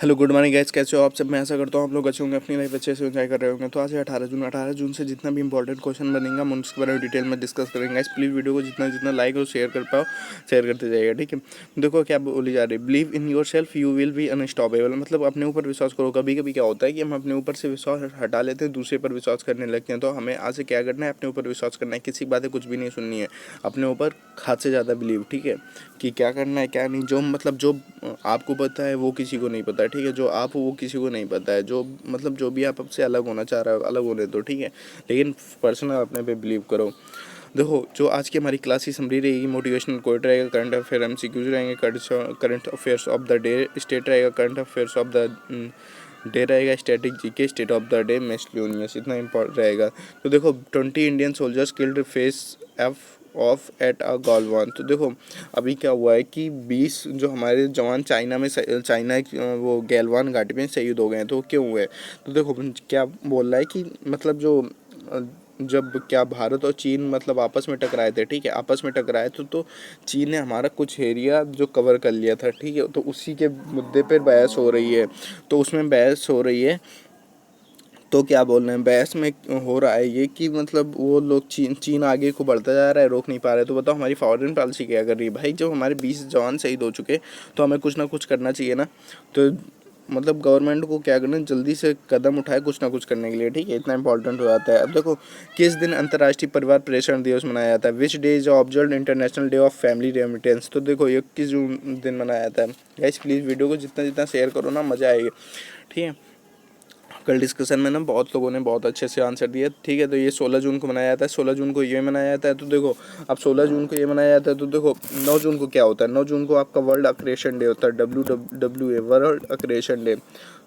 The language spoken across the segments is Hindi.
हेलो गुड मॉर्निंग गाइस, कैसे हो आप सब। मैं ऐसा करता हूँ आप लोग अच्छे होंगे, अपनी लाइफ अच्छे से एंजॉय कर रहे होंगे। तो आज है 18 जून से जितना भी इंपॉर्टेंट क्वेश्चन बनेगा हम उसके बारे में डिटेल में डिस्कस करेंगे गाइस। प्लीज़ वीडियो को जितना जितना लाइक और शेयर कर पाओ शेयर करते जाइएगा, ठीक है। देखो क्या बोली जा रही है, believe in your self you will be unstoppable. मतलब अपने ऊपर विश्वास करो। कभी कभी क्या होता है कि हम अपने ऊपर से विश्वास हटा लेते हैं, दूसरे पर विश्वास करने लगते हैं। तो हमें आज से क्या करना है, अपने ऊपर विश्वास करना है, किसी की बातें कुछ भी नहीं सुननी है, अपने ऊपर खाद से ज़्यादा बिलीव, ठीक है, कि क्या करना है क्या नहीं। जो आपको पता है वो किसी को नहीं पता है, ठीक है। जो आप हो वो किसी को नहीं पता है। जो भी आप आपसे अलग होना चाह रहे हो अलग होने दो, ठीक है, लेकिन पर्सनल अपने पे बिलीव करो। देखो जो आज की हमारी क्लास की समरी रहेगी, मोटिवेशनल कोट रहेगा, करंट अफेयर एमसीक्यूज रहेंगे, current affairs of the day state रहेगा, current affairs of the day रहेगा, static GK, state of the day, miscellaneous, इतना इंपॉर्टेंट रहेगा। तो देखो 20 इंडियन सोल्जर्स किल्ड फेस एफ ऑफ एट अ गॉलवान। तो देखो अभी क्या हुआ है कि 20 जो हमारे जवान चाइना वो गैलवान घाटी में शहीद हो गए हैं। तो क्यों हुए, तो देखो क्या बोल रहा है कि मतलब जब क्या भारत और चीन मतलब आपस में टकराए थे, ठीक है, आपस में टकराए तो चीन ने हमारा कुछ एरिया जो कवर कर लिया था, ठीक है। तो उसी के मुद्दे पर बहस हो रही है। तो उसमें बहस हो रही है, तो क्या बोल रहे हैं, बहस में हो रहा है ये कि मतलब वो लोग चीन आगे को बढ़ता जा रहा है, रोक नहीं पा रहे। तो बताओ हमारी फॉरेन पॉलिसी क्या कर रही है भाई। जब हमारे 20 जवान शहीद हो चुके तो हमें कुछ ना कुछ करना चाहिए ना। तो मतलब गवर्नमेंट को क्या करना है, जल्दी से कदम उठाए कुछ ना कुछ करने के लिए, ठीक है, इतना इंपॉर्टेंट हो जाता है। अब देखो किस दिन अंतर्राष्ट्रीय परिवार प्रेषण दिवस मनाया जाता है। Which day is observe international day of family remittance. तो देखो 21 जून दिन मनाया जाता है। गाइस प्लीज़ वीडियो को जितना जितना शेयर करो ना, मज़ा आएगी, ठीक है। कल डिस्कशन में ना बहुत लोगों ने बहुत अच्छे से आंसर दिए, ठीक है। तो ये 16 जून को मनाया जाता है, 16 जून को ये मनाया जाता है। तो देखो अब 16 जून को ये मनाया जाता है, तो देखो 9 जून को क्या होता है, 9 जून को आपका वर्ल्ड अक्रेशन डे होता है, WWA, वर्ल्ड अक्रेशन डे।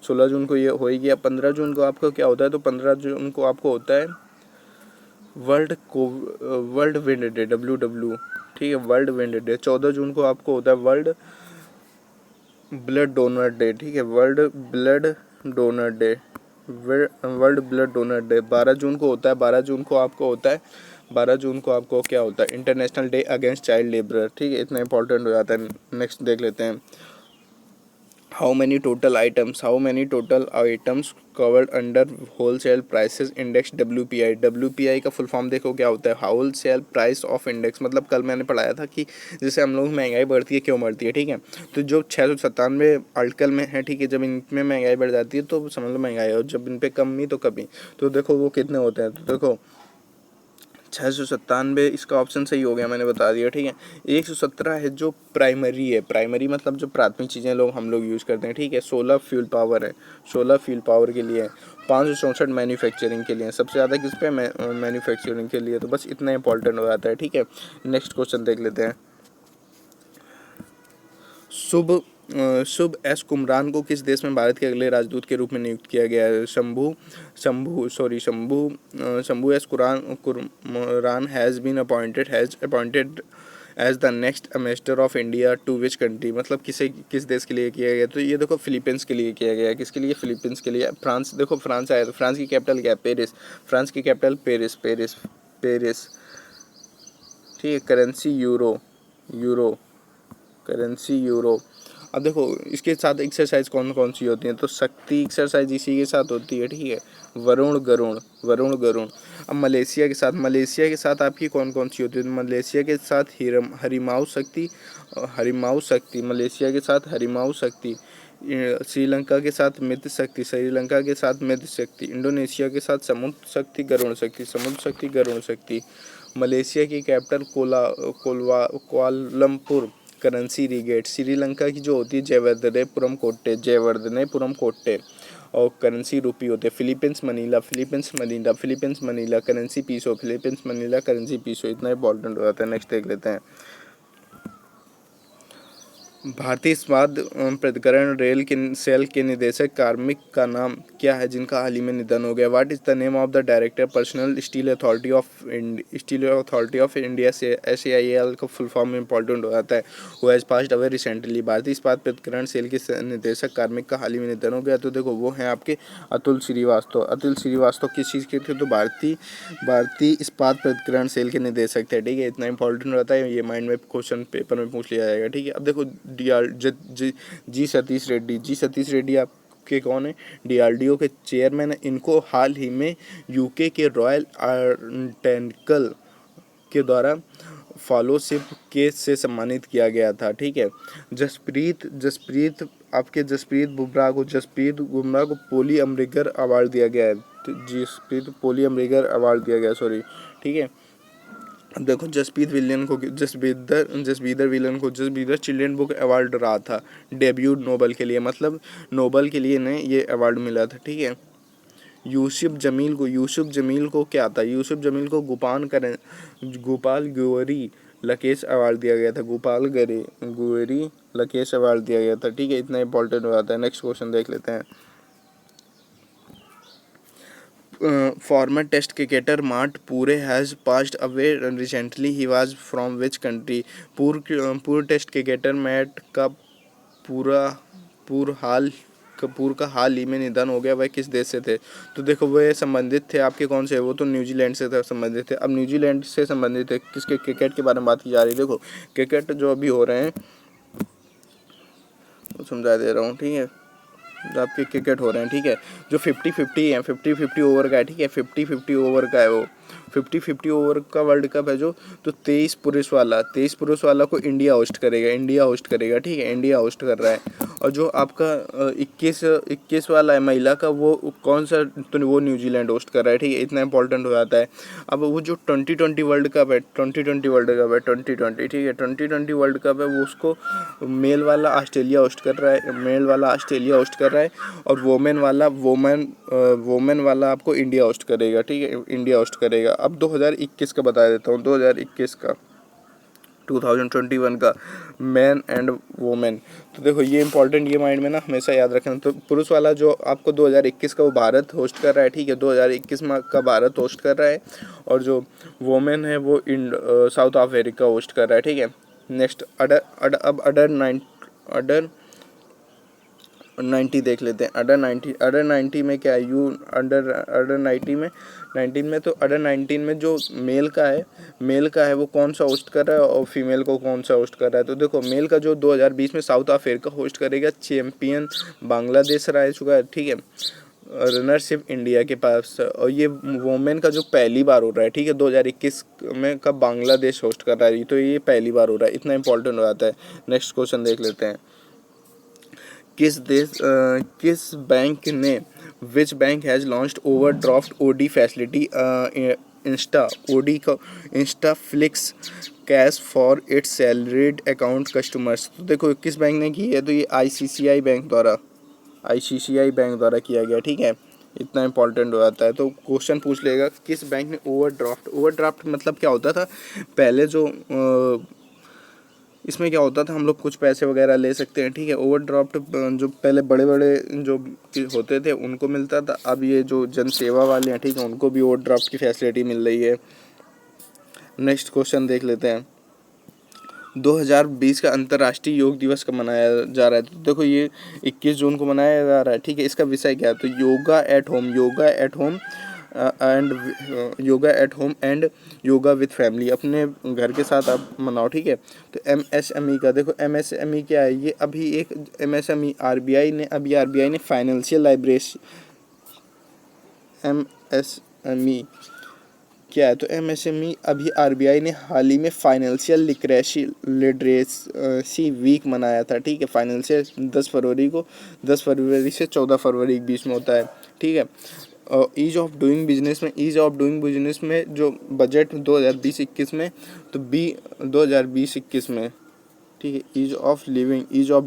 16 जून को ये हो ही गया। 15 जून को आपका क्या होता है, तो 15 जून को आपको होता है वर्ल्ड विंड डे, WW, ठीक है, वर्ल्ड विंड डे। 14 जून को आपको होता है वर्ल्ड ब्लड डोनर डे, ठीक है, world blood donor day, world blood donor day. 12 जून को होता है, 12 जून को आपको होता है, 12 जून को आपको क्या होता है, international day against child labour, ठीक है, इतना इंपॉर्टेंट हो जाता है। नेक्स्ट देख लेते हैं, how many total items covered under wholesale prices index, WPI का फुल फॉर्म देखो क्या होता है, होलसेल प्राइस ऑफ इंडेक्स। मतलब कल मैंने पढ़ाया था कि जैसे हम लोग महंगाई बढ़ती है, क्यों बढ़ती है, ठीक है। तो जो 697 आर्टिकल में है, ठीक है, जब इनमें महंगाई बढ़ जाती है तो समझ लो महंगाई है, और जब इन पे कमी तो कमी। तो देखो वो कितने होते हैं, तो देखो 697, इसका ऑप्शन सही हो गया, मैंने बता दिया, ठीक है। 117 है जो प्राइमरी है, प्राइमरी मतलब जो प्राथमिक चीज़ें हम लोग यूज़ करते हैं, ठीक है। 16 फ्यूल पावर है, 16 फ्यूल पावर के लिए है। 564 मैन्युफैक्चरिंग के लिए, सबसे ज़्यादा किस पे, मैन्युफैक्चरिंग के लिए। तो बस इतना इंपॉर्टेंट हो जाता है, ठीक है। नेक्स्ट क्वेश्चन देख लेते हैं, शुभ शुभ एस कुमरान को किस देश में भारत के अगले राजदूत के रूप में नियुक्त किया गया है। Shambhu S Kumaran has been appointed as the next ambassador of India to which country. मतलब किस देश के लिए किया गया, तो ये देखो फिलीपींस के लिए किया गया है। किसके लिए, फिलीपींस के लिए। फ्रांस, देखो फ्रांस आया, तो फ्रांस की कैपिटल क्या है, पेरिस। फ्रांस की कैपिटल पेरिस, ठीक है। Currency euro, currency euro. अब देखो इसके साथ एक्सरसाइज कौन कौन सी होती है, तो शक्ति एक्सरसाइज इसी के साथ होती है, ठीक है। वरुण गरुण। अब मलेशिया के साथ आपकी कौन कौन सी होती है, मलेशिया के साथ हरिमाऊ शक्ति, मलेशिया के साथ हरिमाऊ शक्ति। श्रीलंका के साथ मित्र शक्ति, इंडोनेशिया के साथ समुद्र शक्ति गरुण शक्ति। मलेशिया की capital Kuala Lumpur, currency regret. Sri Lanka की जो होती है जयवर्धनेपुरम कोट्टे, और करेंसी रुपी होते हैं। फिलीपींस मनीला, करेंसी पीसो, इतना इंपॉर्टेंट हो जाता है। नेक्स्ट देख लेते हैं, भारतीय इस्पात प्राधिकरण रेल के सेल के निदेशक कार्मिक का नाम क्या है जिनका हाल ही में निधन हो गया। What is the name of the director personnel steel authority of India, से SAIL का फुल फॉर्म इंपॉर्टेंट हो जाता है। वो हैज़ पास्ड अवे रिसेंटली। भारतीय इस्पात प्राधिकरण सेल के निदेशक कार्मिक का हाल ही में निधन हो गया। तो देखो वो हैं आपके अतुल श्रीवास्तव किस चीज़ के थे, तो भारतीय इस्पात प्राधिकरण सेल के निदेशक थे, ठीक है। इतना इंपॉर्टेंट रहता है, ये माइंड में क्वेश्चन पेपर में पूछ लिया जाएगा, ठीक है। अब देखो जी सतीश रेड्डी। जी सतीश रेड्डी आपके कौन है? डीआरडीओ के चेयरमैन है। इनको हाल ही में यूके के रॉयल आर्टेनिकल के द्वारा फॉलोशिप केस से सम्मानित किया गया था। ठीक है। जसप्रीत बुमराह को पोली अमरिगर अवार्ड दिया गया है। जसप्रीत पोली अमरिगर अवार्ड दिया गया, सॉरी। ठीक है। अब देखो जसबीदर चिल्ड्रन बुक अवार्ड रहा था डेब्यू नोबल के लिए, मतलब नोबल के लिए इन्हें ये अवार्ड मिला था। ठीक है। यूसुफ जमील को क्या था? यूसुफ जमील को गोपाल गौरी लकेश अवार्ड दिया गया था। गोपाल गौरी लकेश अवार्ड दिया गया था। ठीक है। इतना इंपॉर्टेंट हो जाता है। नेक्स्ट क्वेश्चन देख लेते हैं। Former Test cricketer Mart Pure has passed away recently. He was from which country? पूर्व टेस्ट क्रिकेटर मैट का पूर का हाल ही में निधन हो गया। वह किस देश से थे? तो देखो वह संबंधित थे आपके कौन से? वो तो न्यूजीलैंड से संबंधित थे। अब न्यूजीलैंड से संबंधित है किसके? क्रिकेट के बारे में बात की जा रही है। देखो क्रिकेट जो अभी हो रहे हैं समझा दे रहा हूँ। ठीक है। जो आपके क्रिकेट हो रहे हैं, ठीक है, जो 50-50 है, 50-50 ओवर का है। ठीक है। 50-50 ओवर का है वो 50-50 ओवर का वर्ल्ड कप है जो। तो 23 पुरुष वाला को इंडिया होस्ट करेगा। ठीक है। इंडिया होस्ट कर रहा है। और जो आपका 21 वाला है महिला का, वो कौन सा? तो वो न्यूजीलैंड होस्ट कर रहा है। ठीक है। इतना इंपॉर्टेंट हो जाता है। अब वो जो 2020 वर्ल्ड कप है 2020, ठीक है, 2020 वर्ल्ड कप है, वो उसको मेल वाला ऑस्ट्रेलिया होस्ट कर रहा है और वोमेन वाला आपको इंडिया होस्ट करेगा। ठीक है। इंडिया होस्ट करेगा। अब 2021 का बता देता हूँ। 2021 का 2021 का मैन एंड वोमेन। तो देखो ये इंपॉर्टेंट, ये माइंड में ना हमेशा याद रखना। तो पुरुष वाला जो आपको 2021 का वो भारत होस्ट कर रहा है। ठीक है। 2021 में का भारत होस्ट कर रहा है। और जो वोमेन है वो साउथ अफ्रीका होस्ट कर रहा है। ठीक है। नेक्स्ट अंडर 90 देख लेते हैं। अंडर 90 में क्या है? अंडर 19 में तो अंडर 19 में जो मेल का है वो कौन सा होस्ट कर रहा है और फीमेल को कौन सा होस्ट कर रहा है? तो देखो मेल का जो 2020 में साउथ अफ्रीका होस्ट करेगा, चैंपियन बांग्लादेश रह चुका है। ठीक है। रनरशिप इंडिया के पास। और ये वोमेन का जो पहली बार हो रहा है। ठीक है। 2021 में का बांग्लादेश होस्ट कर रहा है, तो ये पहली बार हो रहा है। इतना इंपॉर्टेंट हो जाता है। नेक्स्ट क्वेश्चन देख लेते हैं। किस बैंक ने which bank has launched overdraft OD facility Insta Flexi Cash for its salaried account customers? तो देखो किस बैंक ने की है? तो ये आईसीआईसीआई बैंक द्वारा किया गया। ठीक है। इतना इंपॉर्टेंट हो जाता है। तो क्वेश्चन पूछ लेगा किस बैंक ने ओवरड्राफ्ट मतलब क्या होता था पहले? जो इसमें क्या होता था, हम लोग कुछ पैसे वगैरह ले सकते हैं। ठीक है। ओवरड्राफ्ट जो पहले बड़े जो होते थे उनको मिलता था। अब ये जो जन सेवा वाले हैं, ठीक है, उनको भी ओवरड्राफ्ट की फैसिलिटी मिल रही है। नेक्स्ट क्वेश्चन देख लेते हैं। 2020 का अंतर्राष्ट्रीय योग दिवस कब मनाया जा रहा है? तो देखो ये 21 जून को मनाया जा रहा है। ठीक है। इसका विषय क्या है? तो yoga at home and yoga with family. अपने घर के साथ आप मनाओ। ठीक है। तो एमएसएमई का देखो, एमएसएमई क्या है? ये अभी एक एमएसएमई आरबीआई ने फाइनेंशियल लाइब्रेरी एमएसएमई क्या है? तो एमएसएमई अभी आरबीआई ने हाल ही में फाइनेंशियल लिटरेसी वीक मनाया था। ठीक है। फाइनेंशियल 10 फरवरी से 14 फरवरी के बीच में होता है। ठीक है। ईज ऑफ डूइंग बिजनेस में जो बजट 2020-21 में, तो 2020-21 में, ठीक है, ईज ऑफ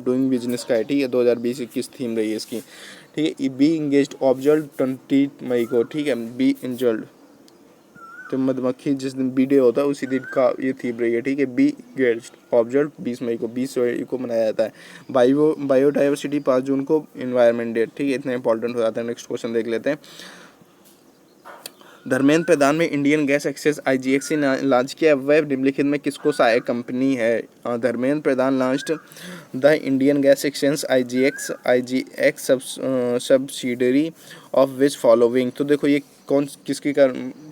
डूइंग बिजनेस का है। ठीक है। 2020-21 थीम रही है इसकी। ठीक है। बी इंगेज्ड ऑब्जर्व 20 मई को। ठीक है। बी इंजल्ड, तो मधुमक्खी जिस दिन बी डे होता है उसी दिन का ये थीम रही है। ठीक है। बी इंगेज्ड ऑब्जर्व 20 मई को मनाया जाता है। बायोडाइवर्सिटी 5 जून को एनवायरनमेंट डे। ठीक है। इतना इंपॉर्टेंट हो जाता है। नेक्स्ट क्वेश्चन देख लेते हैं। धर्मेंद्र प्रधान में इंडियन गैस एक्सेस आईजीएक्स ने लॉन्च किया। वह निम्नलिखित में किसको सहायक कंपनी है? Dharmendra Pradhan launched the Indian gas exchange IGX subsidiary of which following. तो देखो ये किसकी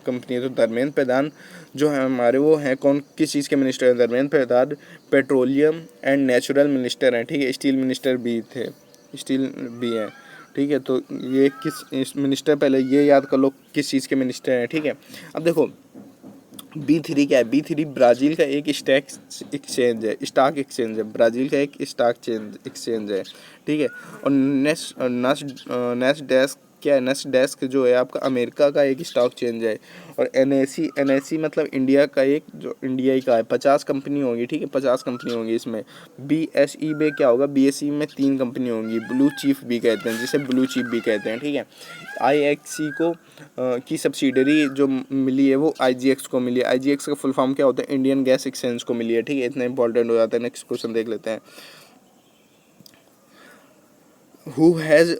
कंपनी है। तो धर्मेंद्र प्रधान जो है हमारे वो हैं कौन, किस चीज़ के मिनिस्टर हैं? Dharmendra Pradhan petroleum and natural minister हैं, ठीक है। स्टील मिनिस्टर भी थे, स्टील भी हैं, ठीक है। तो ये किस मिनिस्टर, पहले ये याद कर लो किस चीज़ के मिनिस्टर हैं, ठीक है। अब देखो B3 क्या है? B3 ब्राज़ील का एक स्टॉक एक्सचेंज है, स्टॉक एक्सचेंज है, ब्राज़ील का एक स्टॉक एक्सचेंज है, ठीक है। और नेस्डेस्क क्या है? नेस्डेस्क जो है आपका अमेरिका का एक स्टॉक एक्सचेंज है। और NSE मतलब इंडिया का एक, जो इंडिया ही का है। 50 कंपनी होंगी, ठीक है, 50 कंपनी होंगी इसमें। BSE में क्या होगा? BSE में 3 कंपनी होंगी, ब्लू चीफ भी कहते हैं, जिसे ब्लू चीफ भी कहते हैं, ठीक है। IXC को की सब्सिडरी जो मिली है वो IGX को मिली है। IGX का फुल फॉर्म क्या होता है? इंडियन गैस एक्सचेंज को मिली है, ठीक है। इतना इंपॉर्टेंट हो जाता है। नेक्स्ट क्वेश्चन देख लेते हैं। Who has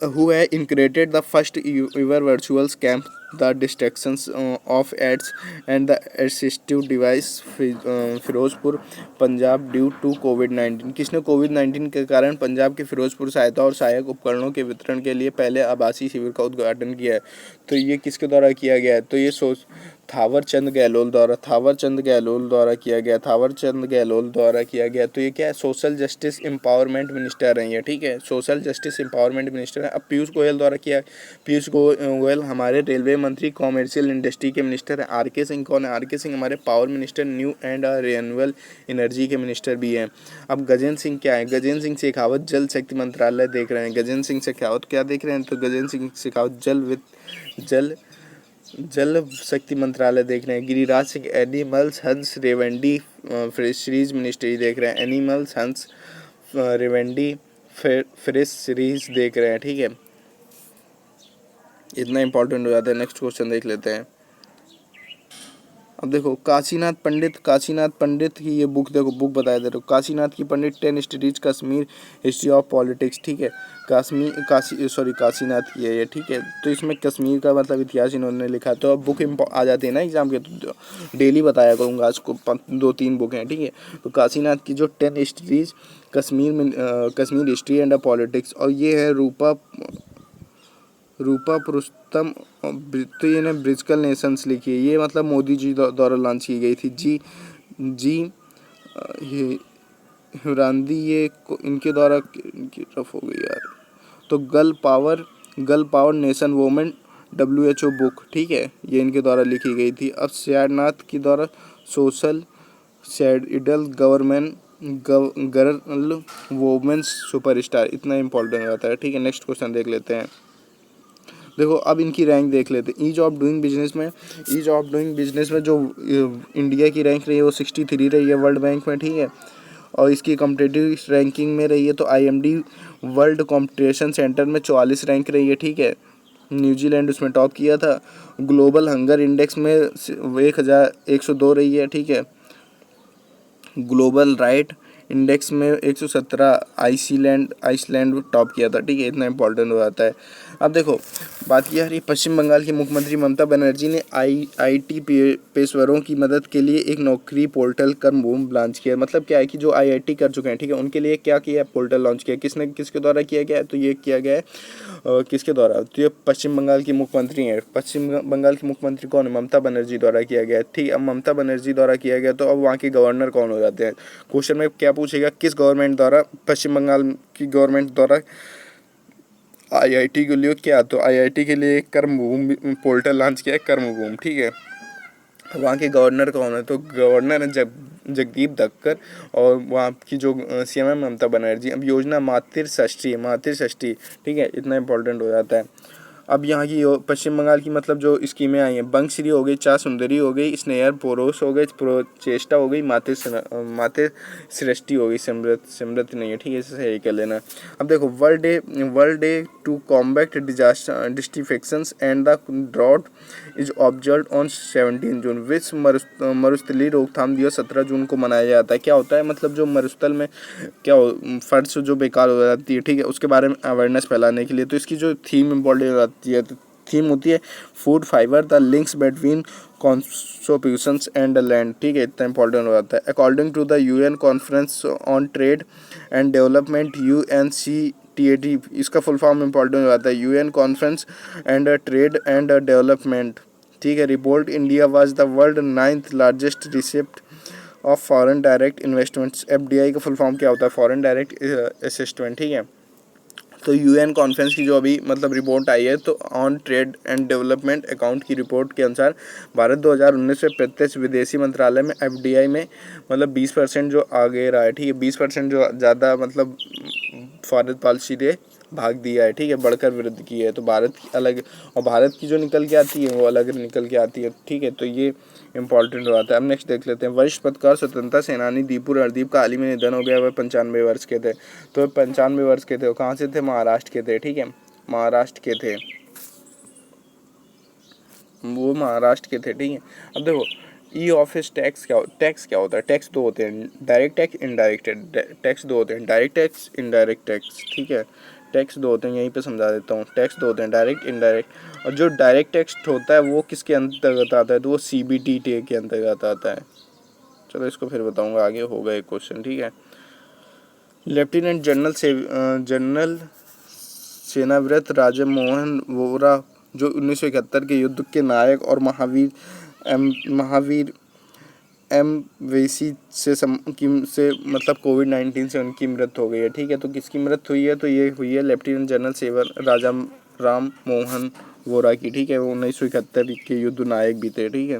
created the first ever virtual scam, the distractions of ads and the assistive device Firozpur Punjab due to कोविड-19? किसने कोविड-19 के कारण पंजाब के फिरोजपुर सहायता और सहायक उपकरणों के वितरण के लिए पहले आभासी शिविर का उद्घाटन किया है? तो ये किसके द्वारा किया गया है? तो ये थावरचंद गहलोत द्वारा किया गया, थावरचंद गहलोत द्वारा किया गया। तो ये क्या है? सोशल जस्टिस एम्पावरमेंट मिनिस्टर हैं ये, ठीक है। सोशल जस्टिस एम्पावरमेंट मिनिस्टर है। अब पीयूष गोयल द्वारा किया। पीयूष गोयल हमारे रेलवे मंत्री, कॉमर्शियल इंडस्ट्री के मिनिस्टर हैं। RK सिंह कौन है? RK सिंह हमारे power minister, new and renewable energy के मिनिस्टर भी हैं। अब गजेंद्र सिंह क्या है? गजेंद्र सिंह शेखावत जल शक्ति मंत्रालय देख रहे हैं। गजेंद्र सिंह शेखावत क्या देख रहे हैं? तो गजेंद्र सिंह शेखावत जल शक्ति मंत्रालय देख रहे हैं। गिरिराज सिंह एनिमल्स हंस रेवेंडी फिशरीज मिनिस्ट्री देख रहे हैं। एनिमल्स हंस रेवेंडी फिशरीज देख रहे हैं, ठीक है। इतना इंपॉर्टेंट हो जाता है। नेक्स्ट क्वेश्चन देख लेते हैं। अब देखो काशीनाथ पंडित की ये बुक देखो, बुक बताया दे रहे हो। काशीनाथ की पंडित 10 studies Kashmir history of politics, ठीक है। काशीनाथ की है ये, ठीक है। तो इसमें कश्मीर का मतलब इतिहास इन्होंने लिखा। तो अब बुक आ जाती है ना एग्जाम के, तो डेली बताया करूँगा। आज को 2-3 बुक हैं, ठीक है। तो काशीनाथ की जो 10 studies Kashmir history and politics, और ये है रूपा पुरुषोत्तम, तो ये ने ब्रिजकल नेशंस लिखी है। ये मतलब मोदी जी द्वारा लॉन्च की गई थी। जी हिरांदी ये इनके द्वारा, इनकी रफ हो गई यार। तो girl power nation women WHO book, ठीक है, ये इनके द्वारा लिखी गई थी। अब सारनाथ की द्वारा सोशल सैडिल गर्ल वोमेन सुपरस्टार, इतना इंपॉर्टेंट रहता है, ठीक है। नेक्स्ट क्वेश्चन देख लेते हैं। देखो अब इनकी रैंक देख लेते हैं। ईज ऑफ डूइंग बिजनेस में जो इंडिया की रैंक रही है वो 63 रही है वर्ल्ड बैंक में, ठीक है। और इसकी कॉम्पिटिटिव रैंकिंग में रही है तो IMD वर्ल्ड कॉम्पिटिशन सेंटर में 44 रैंक रही है, ठीक है। न्यूजीलैंड उसमें टॉप किया था। ग्लोबल हंगर इंडेक्स में 1102 रही है, ठीक है। ग्लोबल राइट इंडेक्स में 117 आइसलैंड टॉप किया था, ठीक है। इतना इंपॉर्टेंट हो जाता है। अब देखो बात किया रही पश्चिम बंगाल की मुख्यमंत्री ममता बनर्जी ने IIT पेशेवरों की मदद के लिए एक नौकरी पोर्टल कर्मभूमि लॉन्च किया। मतलब क्या है कि जो IIT कर चुके हैं, ठीक है, उनके लिए क्या किया? पोर्टल लॉन्च किया। किसके द्वारा किया गया है? तो ये किया गया है किसके द्वारा? तो ये पश्चिम बंगाल की मुख्यमंत्री हैं। पश्चिम बंगाल की मुख्यमंत्री कौन है? ममता बनर्जी द्वारा किया गया है, ठीक। अब ममता बनर्जी द्वारा किया गया तो अब वहाँ के गवर्नर कौन हो जाते हैं? क्वेश्चन में क्या पूछेगा? किस गवर्नमेंट द्वारा, पश्चिम बंगाल की गवर्नमेंट द्वारा IIT के लिए क्या? तो IIT के लिए कर्मभूमि पोर्टल लॉन्च किया है, कर्मभूमि, ठीक है। वहाँ के गवर्नर कौन है? तो गवर्नर है जगदीप धनखड़, और वहाँ की जो CM है ममता बनर्जी। अब योजना मातृषष्ठी, ठीक है, इतना इंपॉर्टेंट हो जाता है। अब यहाँ की पश्चिम बंगाल की मतलब जो स्कीमें आई हैं, बंगश्री हो गई, चा सुंदरी हो गई, स्नेहर पोरोस हो गई, प्रोचेष्टा हो गई, मातृ सृष्टि हो गई, समृद्धि नहीं है, ठीक है, इसे सही कर लेना। अब देखो world day to combat desertification and the drought is observe on 17 June. विश्व मरुस्थलीय रोकथाम दिवस 17 जून को मनाया जाता है। क्या होता है? मतलब जो मरुस्थल में क्या फर्श जो बेकार हो जाती है, ठीक है, उसके बारे में अवेयरनेस फैलाने के लिए। तो इसकी जो थीम इम्पोर्टेंट होती है, तो थीम होती है food fibre the links between constitutions and land, ठीक है, इतना इंपॉर्टेंट हो जाता है। According to the UN conference on trade and development UNCTAD, इसका फुल फॉर्म इंपॉर्टेंट हो जाता है UN conference and trade and development, ठीक है। Report India was the world 9th largest receipt of foreign direct investments. FDI का फुल फॉर्म क्या होता है? फॉरेन डायरेक्ट असिस्टमेंट, ठीक है। तो यूएन कॉन्फ्रेंस की जो अभी मतलब रिपोर्ट आई है, तो on trade and development account की रिपोर्ट के अनुसार भारत 2019 में प्रत्यक्ष विदेशी मंत्रालय में एफडीआई में मतलब 20% जो आगे रहा है, ठीक है। 20% जो ज़्यादा मतलब फॉरेन पॉलिसी दे भाग दिया है, ठीक है, बढ़कर वृद्धि की है। तो भारत की अलग और भारत की जो निकल के आती है वो अलग निकल के आती है, ठीक है। तो ये इंपॉर्टेंट हो जाता है। अब नेक्स्ट देख लेते हैं। वरिष्ठ पत्रकार स्वतंत्रता सेनानी दीपू रणदीप का हाल ही में निधन हो गया। वह 95 वर्ष के थे। तो 95 वर्ष के थे। वो कहाँ से थे? महाराष्ट्र के थे, ठीक है, महाराष्ट्र के थे, वो महाराष्ट्र के थे, ठीक है। अब देखो ई ऑफिस टैक्स क्या होता है? टैक्स दो होते हैं, डायरेक्ट टैक्स, इनडायरेक्ट टैक्स दो होते हैं, डायरेक्ट टैक्स, इनडायरेक्ट टैक्स, ठीक है। टैक्स दो होते हैं, यहीं पे समझा देता हूँ। टैक्स दो होते हैं, डायरेक्ट, इनडायरेक्ट। और जो डायरेक्ट टैक्स होता है वो किसके अंतर्गत आता है? तो वो सीबीडीटी के अंतर्गत आता है। चलो इसको फिर बताऊंगा, आगे होगा एक क्वेश्चन, ठीक है। लेफ्टिनेंट जनरल सेनाव्रत राजमोहन वोरा जो 1971 के युद्ध के नायक और महावीर एम वेसी से मतलब कोविड-19 से उनकी मृत्यु हो गई है, ठीक है। तो किसकी मृत्यु हुई है? तो ये हुई है लेफ्टिनेंट जनरल सेवर राजा राम मोहन वोरा की, ठीक है। वो 1971 के युद्ध नायक भी थे, ठीक है।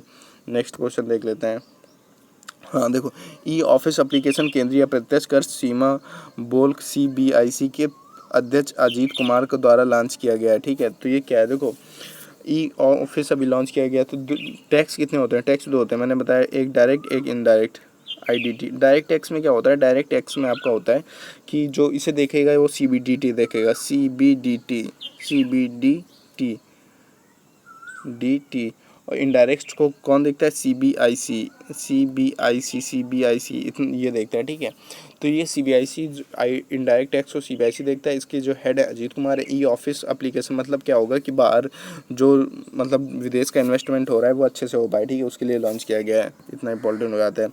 नेक्स्ट क्वेश्चन देख लेते हैं। हाँ देखो, ई ऑफिस एप्लीकेशन केंद्रीय अप्रत्यक्ष कर सीमा बोल्क सीबीआईसी के अध्यक्ष अजीत कुमार के द्वारा लॉन्च किया गया है, ठीक है। तो ये क्या है? देखो ई ऑफिस अभी लॉन्च किया गया। तो टैक्स कितने होते हैं? टैक्स दो होते हैं, मैंने बताया, एक डायरेक्ट, एक इनडायरेक्ट। आईडीटी डायरेक्ट टैक्स में क्या होता है? डायरेक्ट टैक्स में आपका होता है कि जो इसे देखेगा वो सीबीडीटी देखेगा, सीबीडीटी, सीबीडीटी डीटी। और इनडायरेक्ट को कौन देखता है? सीबीआईसी, सीबीआईसी, सीबीआईसी ये देखता है, ठीक है। तो ये सीबीआईसी इनडायरेक्ट टैक्स को सीबीआईसी देखता है। इसके जो हेड है अजीत कुमार है। ई ऑफिस एप्लीकेशन मतलब क्या होगा कि बाहर जो मतलब विदेश का इन्वेस्टमेंट हो रहा है वो अच्छे से हो पाए, ठीक है, उसके लिए लॉन्च किया गया है। इतना इंपॉर्टेंट हो जाता है,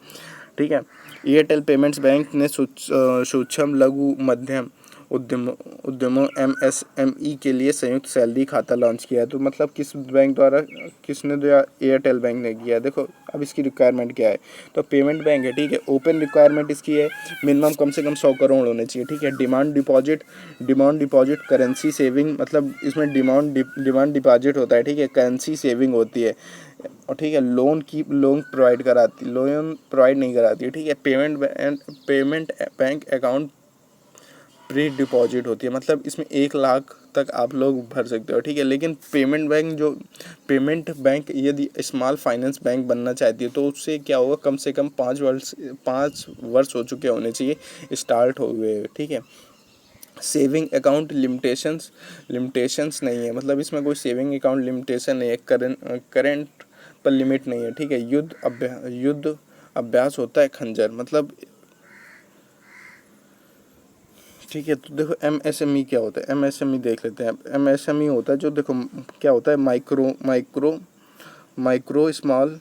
ठीक है। एयरटेल पेमेंट्स बैंक ने सूक्ष्म लघु मध्यम उद्यमों एमएसएमई के लिए संयुक्त सैलरी खाता लॉन्च किया है। तो मतलब किस बैंक द्वारा, किसने दिया? एयरटेल बैंक ने किया। देखो अब इसकी रिक्वायरमेंट क्या है? तो पेमेंट बैंक है, ठीक है। ओपन रिक्वायरमेंट इसकी है मिनिमम कम से कम 100 करोड़ होने चाहिए, ठीक है। डिमांड डिपॉजिट करेंसी सेविंग, मतलब इसमें डिमांड डिपॉजिट होता है, ठीक है, करेंसी सेविंग होती है, और ठीक है। लोन प्रोवाइड नहीं कराती है, ठीक है। Payment bank account pre deposit होती है, मतलब इसमें 1 लाख तक आप लोग भर सकते हो, ठीक है। लेकिन पेमेंट बैंक यदि स्मॉल फाइनेंस बैंक बनना चाहती है तो उससे क्या होगा? कम से कम 5 वर्ष हो चुके होने चाहिए स्टार्ट हो हुए, ठीक है। सेविंग अकाउंट लिमिटेशंस नहीं है, मतलब इसमें कोई सेविंग अकाउंट लिमिटेशन नहीं है, करेंट पर लिमिट नहीं है, ठीक है। युद्ध अभ्यास होता है खंजर, मतलब, ठीक है। तो देखो एमएसएमई क्या होता है? एमएसएमई देख लेते हैं। एमएसएमई होता है जो, देखो क्या होता है, माइक्रो स्मॉल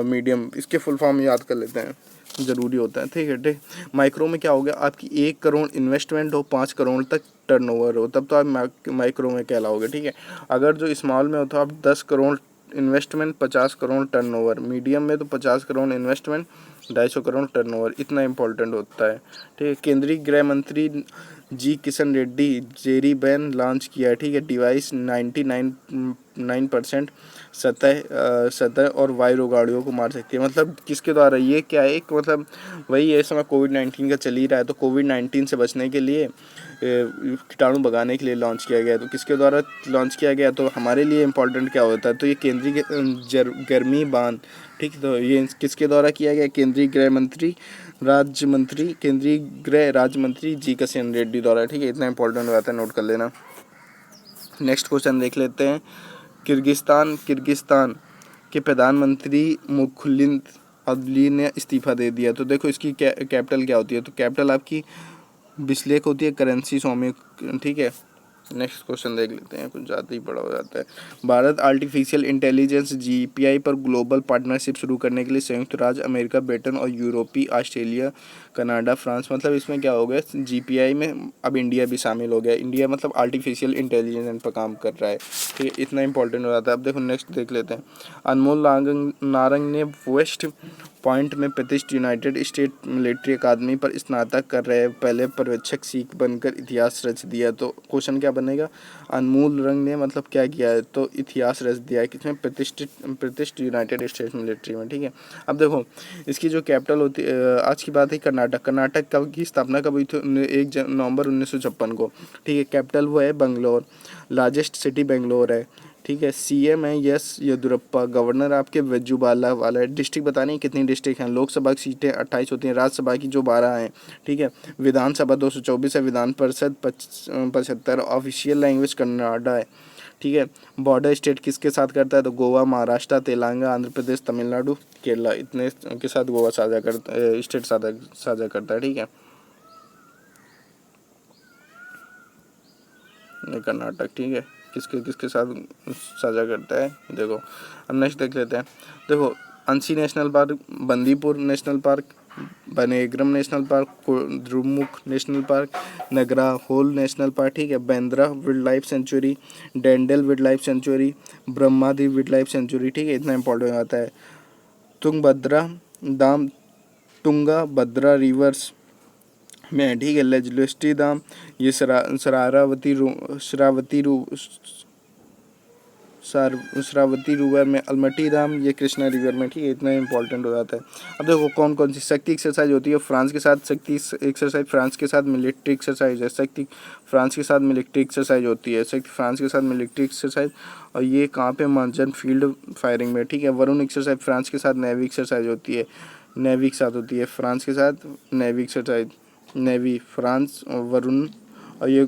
मीडियम, इसके फुल फॉर्म याद कर लेते हैं, ज़रूरी होता है, ठीक है, ठीक। माइक्रो में क्या हो गया? आपकी 1 करोड़ इन्वेस्टमेंट हो, 5 करोड़ तक टर्नओवर हो, तब तो आप माइक्रो में कहलाओगे, ठीक है। अगर जो स्मॉल में हो तो आप 10 crore investment, 50 crore turnover. Medium में तो 50 करोड़ इन्वेस्टमेंट, 250 करोड़ टर्नओवर, इतना इंपॉर्टेंट होता है, ठीक है। केंद्रीय गृह मंत्री जी किशन रेड्डी जेरी बैन लॉन्च किया है, ठीक है। डिवाइस 99% सतह और वायु गाड़ियों को मार सकती है, मतलब किसके द्वारा? ये क्या है? एक मतलब वही है, इस समय कोविड-19 का चल ही रहा है, तो कोविड-19 से बचने के लिए, कीटाणु भगाने के लिए लॉन्च किया गया है। तो किसके द्वारा लॉन्च किया गया? तो हमारे लिए इम्पोर्टेंट क्या होता है? तो ये केंद्रीय गर्मी बांध, ठीक है। तो ये किसके द्वारा किया गया? केंद्रीय गृह राज्य मंत्री जी किशन रेड्डी द्वारा, ठीक है। इतना इंपॉर्टेंट हो जाता है, नोट कर लेना। नेक्स्ट क्वेश्चन देख लेते हैं। किर्गिस्तान के प्रधानमंत्री मुखलिन अदली ने इस्तीफा दे दिया। तो देखो इसकी कैपिटल क्या होती है? तो कैपिटल आपकी बिस्लेक होती है, करेंसी सौम्य, ठीक है। नेक्स्ट क्वेश्चन देख लेते हैं, कुछ ज़्यादा ही बड़ा हो जाता है। भारत आर्टिफिशियल इंटेलिजेंस जीपीआई पर ग्लोबल पार्टनरशिप शुरू करने के लिए संयुक्त राज्य अमेरिका, ब्रिटेन और यूरोपीय ऑस्ट्रेलिया, कनाडा, फ्रांस, मतलब इसमें क्या हो गया, जीपीआई में अब इंडिया भी शामिल हो गया। इंडिया मतलब आर्टिफिशियल इंटेलिजेंस पर काम कर रहा है, ठीक है, इतना इंपॉर्टेंट हो जाता है। अब देखो नेक्स्ट देख लेते हैं। अनमोल नारंग ने वेस्ट पॉइंट में प्रतिष्ठित यूनाइटेड स्टेट मिलिट्री अकादमी पर स्नातक कर रहे पहले पर्यवेक्षक सिख बनकर इतिहास रच दिया। तो क्वेश्चन क्या बनेगा, अनमोल रंग ने मतलब क्या किया है, तो इतिहास रच दिया है किसमें, प्रतिष्ठित यूनाइटेड स्टेट्स मिलिट्री में, ठीक है। अब देखो इसकी जो कैपिटल होती है, आज की बात है कर्नाटक। कर्नाटक कब की स्थापना कब हुई थी, 1 नवंबर 1956 को, ठीक है। कैपिटल वो है बेंगलोर, लार्जेस्ट सिटी बेंगलोर है, ठीक है। सीएम है यस येदुरप्पा, गवर्नर आपके वजुबाला वाला है। डिस्ट्रिक्ट बतानी है कितनी डिस्ट्रिक्ट हैं, लोकसभा की सीटें 28 होती हैं, राज्यसभा की जो 12 हैं, ठीक है। विधानसभा 224 है, विधान परिषद 75, ऑफिशियल लैंग्वेज कन्नाडा है, ठीक है। बॉर्डर स्टेट किसके साथ करता है, तो गोवा, महाराष्ट्र, तेलंगाना, आंध्र प्रदेश, तमिलनाडु, केरला, इतने के साथ गोवा साझा करता है, स्टेट साझा करता है, ठीक है। कर्नाटक, ठीक है, किसके किसके साथ साझा करता है, देखो। अब नेक्स्ट देख लेते हैं। देखो Anshi national park, Bandipur national park, बनेग्रम नेशनल पार्क, द्रुमुख national park, Nagarhole national park, ठीक है। बेंद्रा वाइल्ड लाइफ सेंचुरी, डेंडल वाइल्ड लाइफ सेंचुरी, ब्रह्माद्री वाइल्ड लाइफ सेंचुरी, ठीक है, इतना इंपॉर्टेंट आता है। तुंगभद्रा दाम, तुंगा भद्रा रिवर्स में, ठीक है। लेजिस्लेटिव दाम, ये श्रावती रिवर में, अलमटी धाम ये कृष्णा रिवर में, ठीक है, इतना इंपॉर्टेंट हो जाता है। अब देखो कौन कौन सी शक्ति एक्सरसाइज होती है फ्रांस के साथ, शक्ति एक्सरसाइज फ्रांस के साथ मिलिट्री एक्सरसाइज है, शक्ति फ्रांस के साथ मिलिट्री एक्सरसाइज होती है, शक्ति फ्रांस के साथ मिलिट्री एक्सरसाइज, और ये कहाँ पे, मानचन फील्ड फायरिंग में, ठीक है। वरुण एक्सरसाइज फ्रांस के साथ नेवी एक्सरसाइज होती है, नेवी के साथ होती है, फ्रांस के साथ नेवी एक्सरसाइज, नेवी फ्रांस, और वरुण, और ये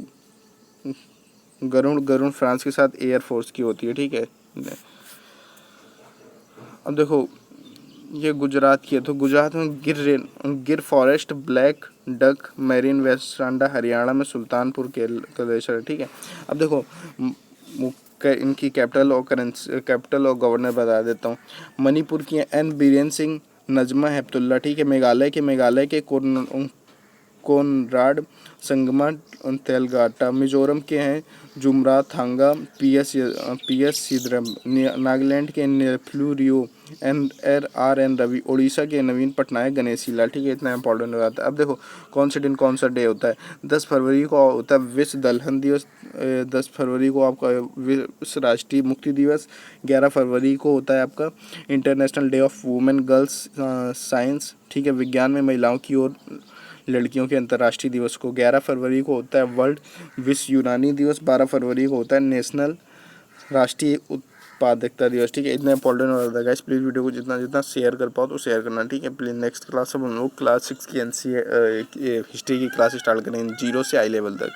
गरुण, गरुण फ्रांस के साथ एयरफोर्स की होती है, ठीक है। अब देखो ये गुजरात की है, तो गुजरात में Gir forest, blackbuck, marine वेस्टांडा, हरियाणा में सुल्तानपुर केलेश्वर, ठीक है। अब देखो इनकी कैपिटल और गवर्नर बता देता हूँ। मणिपुर की एन बीरेन सिंह, नजमा हेपतुल्ला, ठीक है। मेघालय के कोनराड संगमा तेलगाटा, मिजोरम के हैं जुमरा थांगा, पीएस सिद्रम, नागालैंड के नेफ्लू रियो, एन रवि, उड़ीसा के नवीन पटनायक, गणेशीलाल, ठीक है, इतना इंपॉर्टेंट हो जाता है। अब देखो कौन से दिन कौन सा डे होता है, 10 फरवरी को होता है विश्व दलहन दिवस, 10 फरवरी को आपका विश्व राष्ट्रीय मुक्ति दिवस, 11 फरवरी को होता है आपका international day of women girls science, ठीक है। विज्ञान में महिलाओं की ओर लड़कियों के अंतर्राष्ट्रीय दिवस को 11 फरवरी को होता है वर्ल्ड विश्व यूनानी दिवस, 12 फरवरी को होता है नेशनल राष्ट्रीय उत्पादकता दिवस, ठीक है, इतना इंपॉर्टेंट हो जाता है गाइस। प्लीज़ वीडियो को जितना जितना शेयर कर पाओ तो शेयर करना, ठीक है। प्लीज़ नेक्स्ट क्लास अब हम लोग क्लास 6 की हिस्ट्री की क्लास स्टार्ट करेंगे 0 से हाई लेवल तक।